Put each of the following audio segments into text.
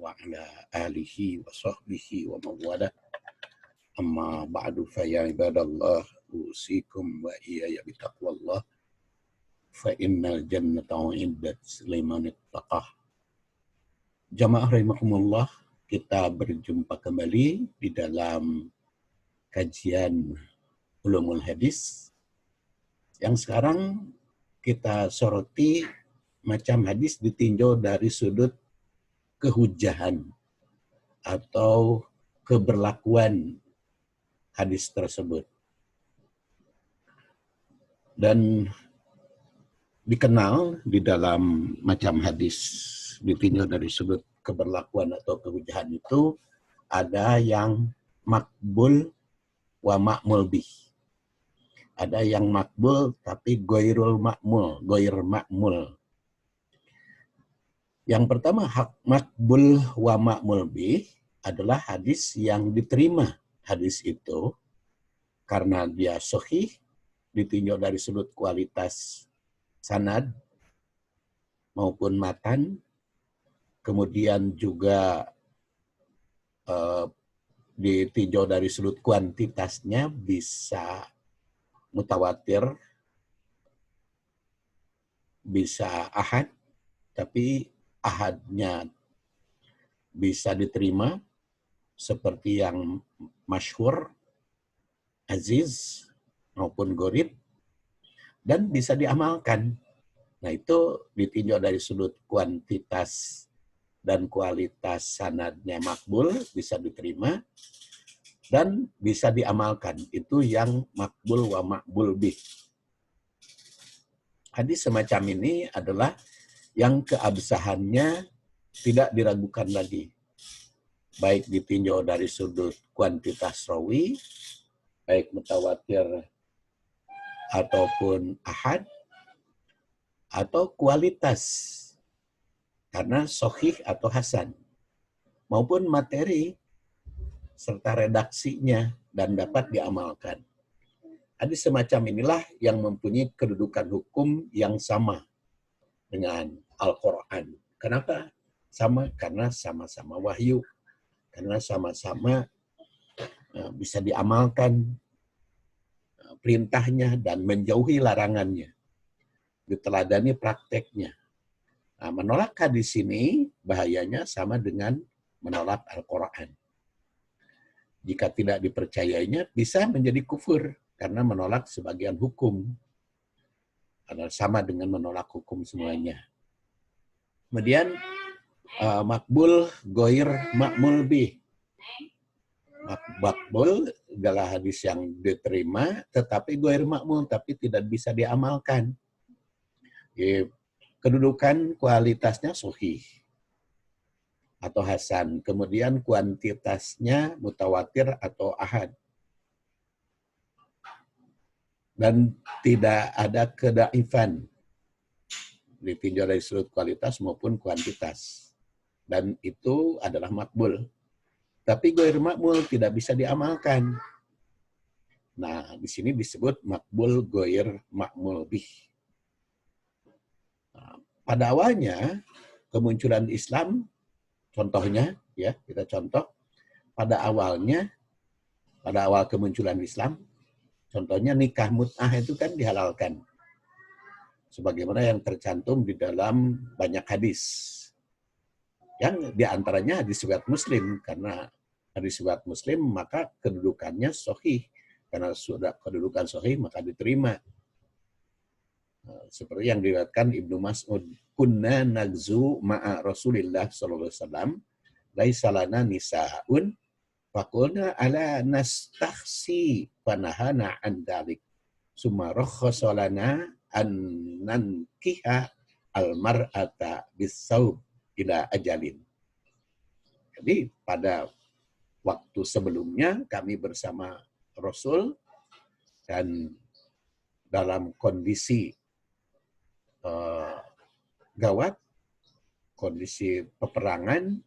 وعلى آله وصحبه ومن والاه أما بعد فيا عباد الله أوصيكم وإياي بتقوى الله فإن الجنة عندت liman ittaqah. Jamaah rahimakumullah, kita berjumpa kembali di dalam kajian Ulumul Hadis yang sekarang kita soroti macam hadis ditinjau dari sudut kehujahan atau keberlakuan hadis tersebut. Dan dikenal di dalam macam hadis ditinjau dari sudut keberlakuan atau kehujahan itu ada yang makbul wa ma'mul bih. Ada yang makbul tapi goirul makmul, goir makmul. Yang pertama, hak makbul wa ma'mul bih adalah hadis yang diterima hadis itu karena dia sahih, ditinjau dari sudut kualitas sanad maupun matan, kemudian juga ditinjau dari sudut kuantitasnya bisa mutawatir, bisa ahad, tapi ahadnya bisa diterima seperti yang masyhur, aziz, maupun gharib, dan bisa diamalkan. Nah, itu ditinjau dari sudut kuantitas dan kualitas sanadnya makbul, bisa diterima, dan bisa diamalkan. Itu yang makbul wa makbul bih. Hadis semacam ini adalah yang keabsahannya tidak diragukan lagi. Baik ditinjau dari sudut kuantitas rawi, baik mutawatir ataupun ahad, atau kualitas karena sahih atau hasan, maupun materi serta redaksinya dan dapat diamalkan. Hadis semacam inilah yang mempunyai kedudukan hukum yang sama dengan Al-Quran. Kenapa? Sama karena sama-sama wahyu, karena sama-sama bisa diamalkan perintahnya dan menjauhi larangannya, diteladani prakteknya. Nah, menolak hadis ini bahayanya sama dengan menolak Al-Quran. Jika tidak dipercayainya bisa menjadi kufur karena menolak sebagian hukum. Karena sama dengan menolak hukum semuanya. Kemudian makbul goir makmul bih. Makbul adalah hadis yang diterima tetapi goir makmul, tapi tidak bisa diamalkan. Kedudukan kualitasnya sahih atau hasan, kemudian kuantitasnya mutawatir atau ahad, dan tidak ada kedaifan ditinjau dari sudut kualitas maupun kuantitas, dan itu adalah makbul. Tapi goir makmul tidak bisa diamalkan. Nah, di sini disebut makbul goir makmul bih. Pada awalnya kemunculan Islam, contohnya ya, kita contoh pada awal kemunculan Islam, contohnya nikah mut'ah itu kan dihalalkan. Sebagaimana yang tercantum di dalam banyak hadis. Yang diantaranya hadis riwayat Muslim, karena hadis riwayat Muslim maka kedudukannya sahih. Karena sudah kedudukan sahih maka diterima. Seperti yang diriwayatkan Ibnu Mas'ud, kunna nagzu ma'a Rasulillah sallallahu alaihi wasallam, laisa lana nisaun, faqulna ala nastakhsi fanahana an dzalik. Summa rakhkhasa lana an nankiha al-mar'ata bis-saum ila ajalin. Jadi pada waktu sebelumnya kami bersama Rasul dan dalam kondisi gawat, kondisi peperangan.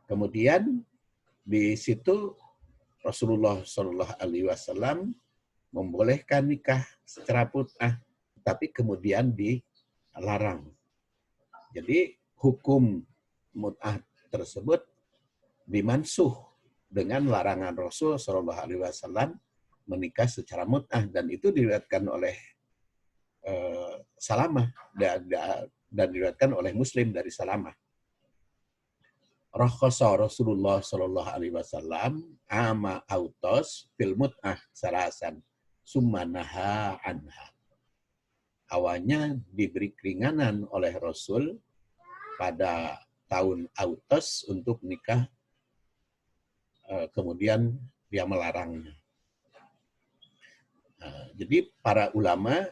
Kemudian di situ Rasulullah Shallallahu Alaihi Wasallam membolehkan nikah secara mut'ah, tapi kemudian dilarang. Jadi hukum mut'ah tersebut dimansuh dengan larangan Rasul Shallallahu Alaihi Wasallam menikah secara mut'ah, dan itu diriwayatkan oleh Salamah dan diriwayatkan oleh Muslim dari Salamah. Rakhasa Rasulullah Shallallahu Alaihi Wasallam ama autos fil mut'ah salasan summa naha anha. Awalnya diberi keringanan oleh Rasul pada tahun Autos untuk nikah, kemudian dia melarangnya. Jadi para ulama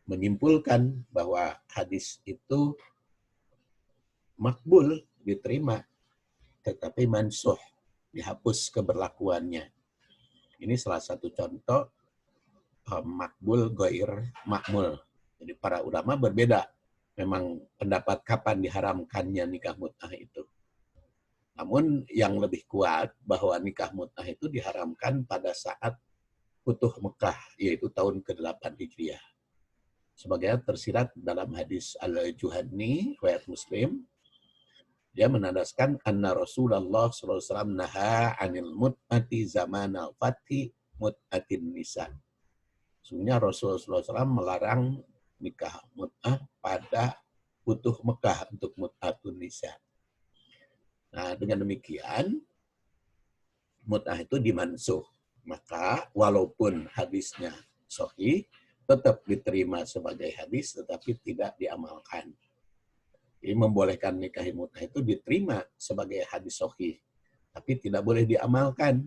menyimpulkan bahwa hadis itu makbul, diterima, tetapi mansuh, dihapus keberlakuannya. Ini salah satu contoh makbul goir makmul. Jadi para ulama berbeda memang pendapat kapan diharamkannya nikah mut'ah itu. Namun yang lebih kuat bahwa nikah mut'ah itu diharamkan pada saat Futuh Mekah, yaitu tahun ke-8 Hijriah. Sebagaimana tersirat dalam hadis Al-Juhani, riwayat Muslim, dia menandaskan anna Rasulullah SAW naha anil mut'ati zaman al-fathi mut'atin nisa. Sesungguhnya Rasulullah SAW melarang nikah mut'ah pada Futuh Mekah untuk mut'atun nisa. Nah, dengan demikian mut'ah itu dimansuh. Maka walaupun hadisnya sahih, tetap diterima sebagai hadis, tetapi tidak diamalkan. Jadi membolehkan nikah mut'ah itu diterima sebagai hadis sahih, tapi tidak boleh diamalkan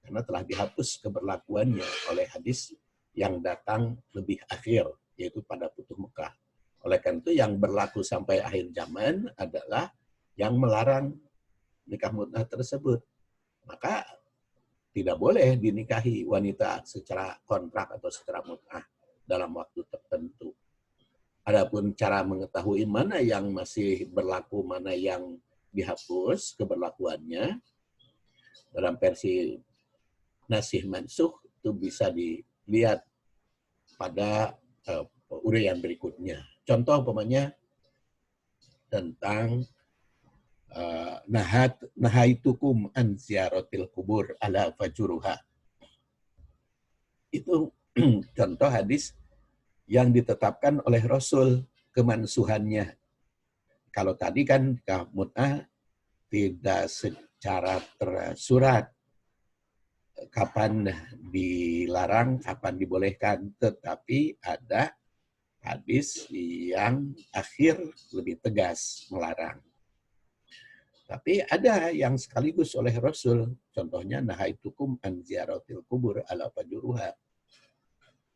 karena telah dihapus keberlakuannya oleh hadis yang datang lebih akhir, yaitu pada Futuh Mekah. Oleh karena itu yang berlaku sampai akhir zaman adalah yang melarang nikah mut'ah tersebut. Maka tidak boleh dinikahi wanita secara kontrak atau secara mut'ah dalam waktu tertentu. Adapun cara mengetahui mana yang masih berlaku, mana yang dihapus keberlakuannya, dalam versi nasih mansuh itu bisa dilihat pada uraian berikutnya. Contoh umpamanya tentang nahaitukum an ziyaratil kubur ala fajuruha. Itu contoh hadis yang ditetapkan oleh Rasul kemansuhannya. Kalau tadi kan nikah mut'ah tidak secara tersurat kapan dilarang, kapan dibolehkan, tetapi ada hadis yang akhir lebih tegas melarang. Tapi ada yang sekaligus oleh Rasul. Contohnya, nahaitukum an ziyaratil kubur ala fajuruha.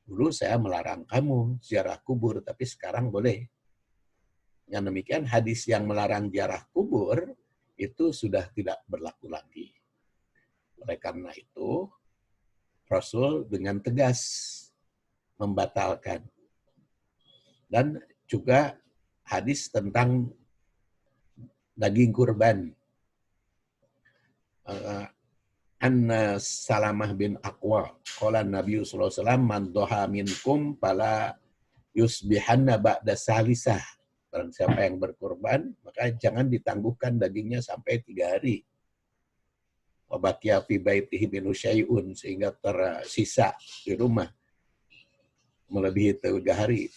Dulu saya melarang kamu ziarah kubur, tapi sekarang boleh. Yang demikian, hadis yang melarang ziarah kubur itu sudah tidak berlaku lagi. Oleh karena itu, Rasul dengan tegas membatalkan. Dan juga hadis tentang daging kurban. Anna Salamah bin Aqwa qala Nabi sallallahu alaihi wasallam man doha minkum fala yusbihanna ba'da salisah. Barang siapa yang berkurban, maka jangan ditangguhkan dagingnya sampai 3 hari. Wa baqiya fi baitihi min syai'un, sehingga tersisa di rumah melebihi 3 hari.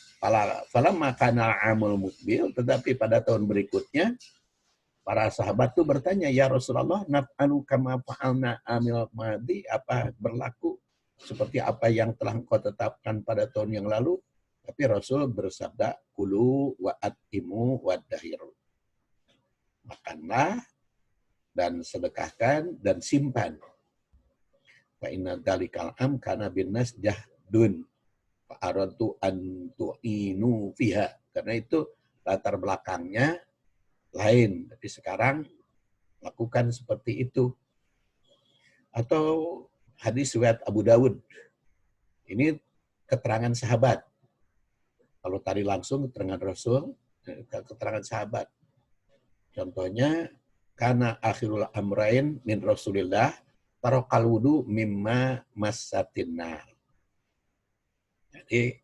Falamma kana amul mukbil, tetapi pada tahun berikutnya para sahabat itu bertanya, ya Rasulullah, naf'alu kama fa'alna amil madi, apa berlaku seperti apa yang telah engkau tetapkan pada tahun yang lalu? Tapi Rasul bersabda, kulu wa atimu wa dahiru. Makanlah dan sedekahkan dan simpan. Wa inna dalikal am kana bin nas jahdun fa aradu an tu'inu fiha. Karena itu latar belakangnya lain, tapi sekarang lakukan seperti itu. Atau hadis riwayat Abu Dawud. Ini keterangan sahabat. Kalau tadi langsung keterangan Rasul, keterangan sahabat. Contohnya, kana akhirul amrain min Rasulillah tarokal wudu mimma massatinnar. Jadi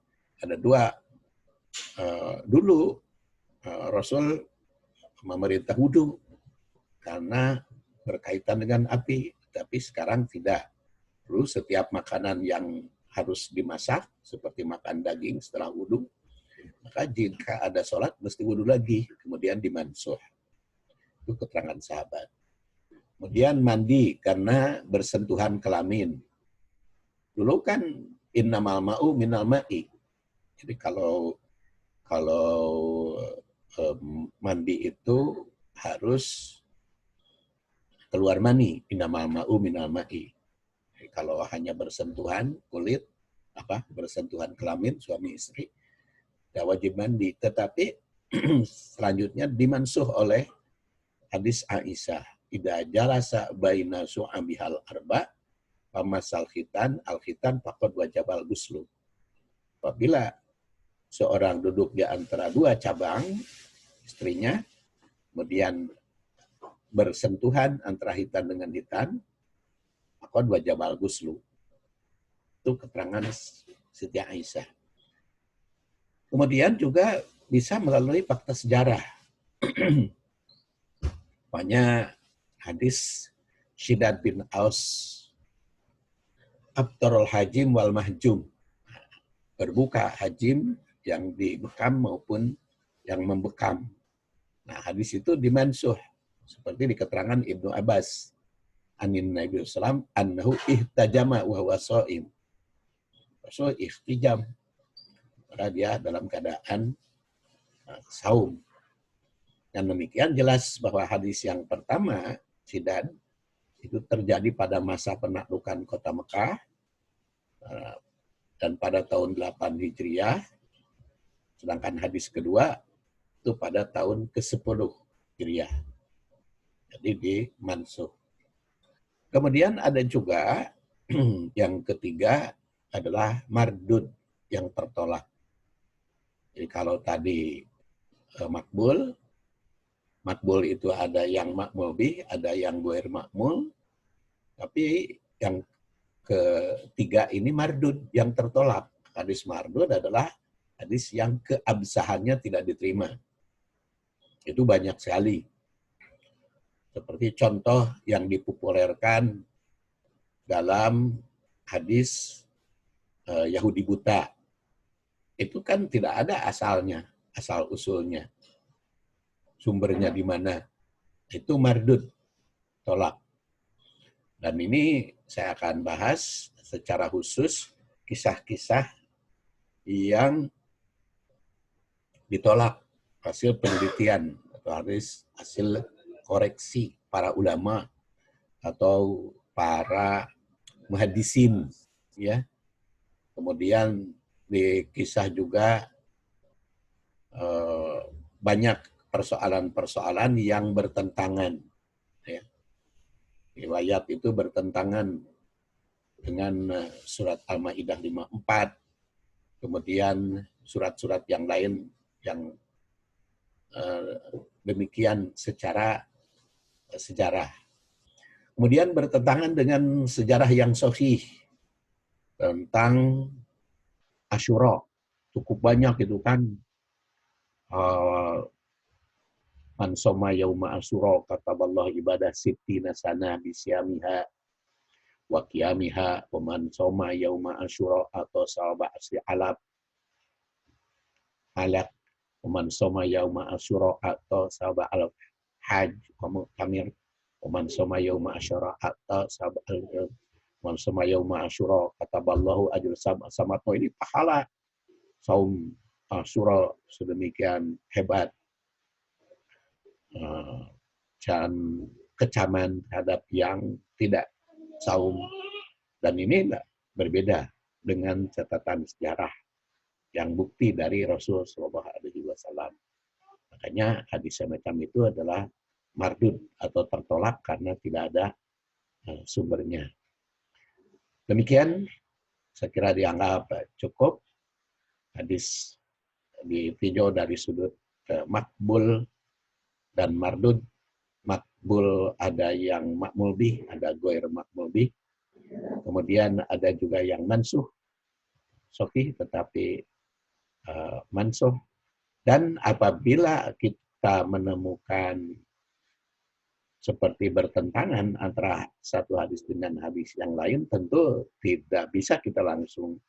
ada dua. Dulu Rasul memerintah wudhu karena berkaitan dengan api, tapi sekarang tidak. Terus setiap makanan yang harus dimasak, seperti makan daging setelah wudhu, maka jika ada sholat mesti wudhu lagi, kemudian dimansuh. Itu keterangan sahabat. Kemudian mandi karena bersentuhan kelamin. Dulu kan innamal ma'u minal ma'i. Jadi kalau mandi itu harus keluar mani, innamal ma'u minal ma'i. Jadi kalau hanya bersentuhan kulit, bersentuhan kelamin suami istri, tidak wajib mandi. Tetapi selanjutnya dimansuh oleh hadis Aisyah. Idza jalasa baina su'abihal arba, pamasal khitan, al-khitan faqad wajabal ghuslu. Apabila seorang duduk di antara dua cabang istrinya, kemudian bersentuhan antara hitan dengan hitan, faqad wajabal ghuslu. Itu keterangan Siti Aisyah. Kemudian juga bisa melalui fakta sejarah. Banyak hadis Syidad bin Aus, Abtarul hajim wal mahjum. Berbuka hajim yang dibekam maupun yang membekam. Nah, hadis itu dimansuh. Seperti di keterangan Ibnu Abbas. Anin Nabi Sallam, annahu ihtajama wa huwa sha'im. So, ihtijam. Karena dia dalam keadaan saum. Dan demikian jelas bahwa hadis yang pertama, Syidad, itu terjadi pada masa penaklukan kota Mekah, dan pada tahun 8 Hijriah, sedangkan hadis kedua itu pada tahun ke-10 Hijriah. Jadi dimansuh. Kemudian ada juga yang ketiga adalah mardud, yang tertolak. Jadi kalau tadi makbul itu ada yang makmul bih, ada yang ghair makmul, tapi yang ketiga ini mardud, yang tertolak. Hadis mardud adalah hadis yang keabsahannya tidak diterima. Itu banyak sekali. Seperti contoh yang dipopulerkan dalam hadis Yahudi buta. Itu kan tidak ada asalnya, asal-usulnya. Sumbernya di mana? Itu mardud, tolak. Dan ini saya akan bahas secara khusus kisah-kisah yang ditolak hasil penelitian atau hasil koreksi para ulama atau para muhaddisin, ya. Kemudian di kisah juga banyak persoalan-persoalan yang bertentangan, ya. Riwayat itu bertentangan dengan surat Al-Maidah 54, kemudian surat-surat yang lain yang demikian secara sejarah. Kemudian bertentangan dengan sejarah yang sahih tentang Asyura. Cukup banyak itu kan. Man soma yauma asyura kataballahu ibadah sittina sana bisyamiha wa qiyamiha wa man soma yauma asyura atau sawaba asli alab halak wa man soma yauma asyura atau sawaba al haj wa mu'tamir wa man soma yauma asyura atau sawaba al man soma yauma asyura kataballahu ajr samat. Ini pahala saum Asyura sedemikian hebat. Dan kecaman terhadap yang tidak saum. Dan ini berbeda dengan catatan sejarah yang bukti dari Rasul SAW. Makanya hadis semacam itu adalah mardud atau tertolak karena tidak ada sumbernya. Demikian saya kira dianggap cukup hadis ditinjau dari sudut makbul dan mardud. Makbul ada yang makmul bih, ada ghair makmul bih. Kemudian ada juga yang mansuh, sahih tetapi mansuh. Dan apabila kita kita menemukan seperti bertentangan antara satu hadis dengan hadis yang lain, tentu tidak bisa kita langsung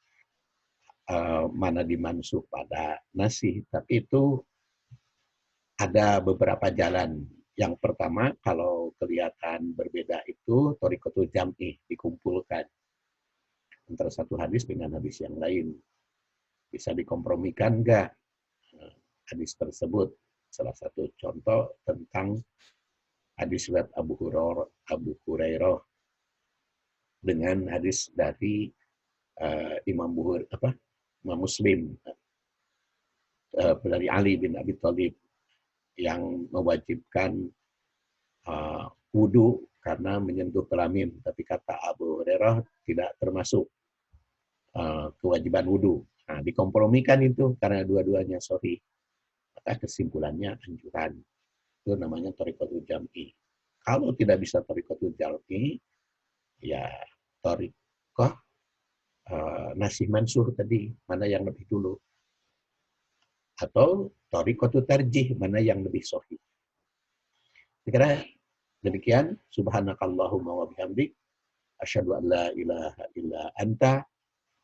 mana dimansuh pada nasih. Tapi itu ada beberapa jalan. Yang pertama, kalau kelihatan berbeda itu thariqatul jam'i, dikumpulkan antara satu hadis dengan hadis yang lain. Bisa dikompromikan enggak hadis tersebut? Salah satu contoh tentang hadis riwayat Abu Hurairah dengan hadis dari Imam Muslim dari Ali bin Abi Thalib yang mewajibkan wudu karena menyentuh kelamin, tapi kata Abu Hurairah tidak termasuk kewajiban wudu. Nah, dikompromikan itu karena dua-duanya sahih. Maka kesimpulannya anjuran. Itu namanya thariqatul jam'i. Kalau tidak bisa thariqatul jam'i, ya thariqah nasih mansuh tadi, mana yang lebih dulu. Atau thariqatul tarjih, mana yang lebih sahih. Kira demikian. Subhanakallahumma wa bihamdik, asyhadu an la ilaha illa anta,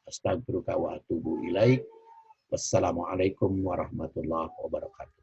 astaghfiruka wa atubu ilaik. Wassalamualaikum warahmatullahi wabarakatuh.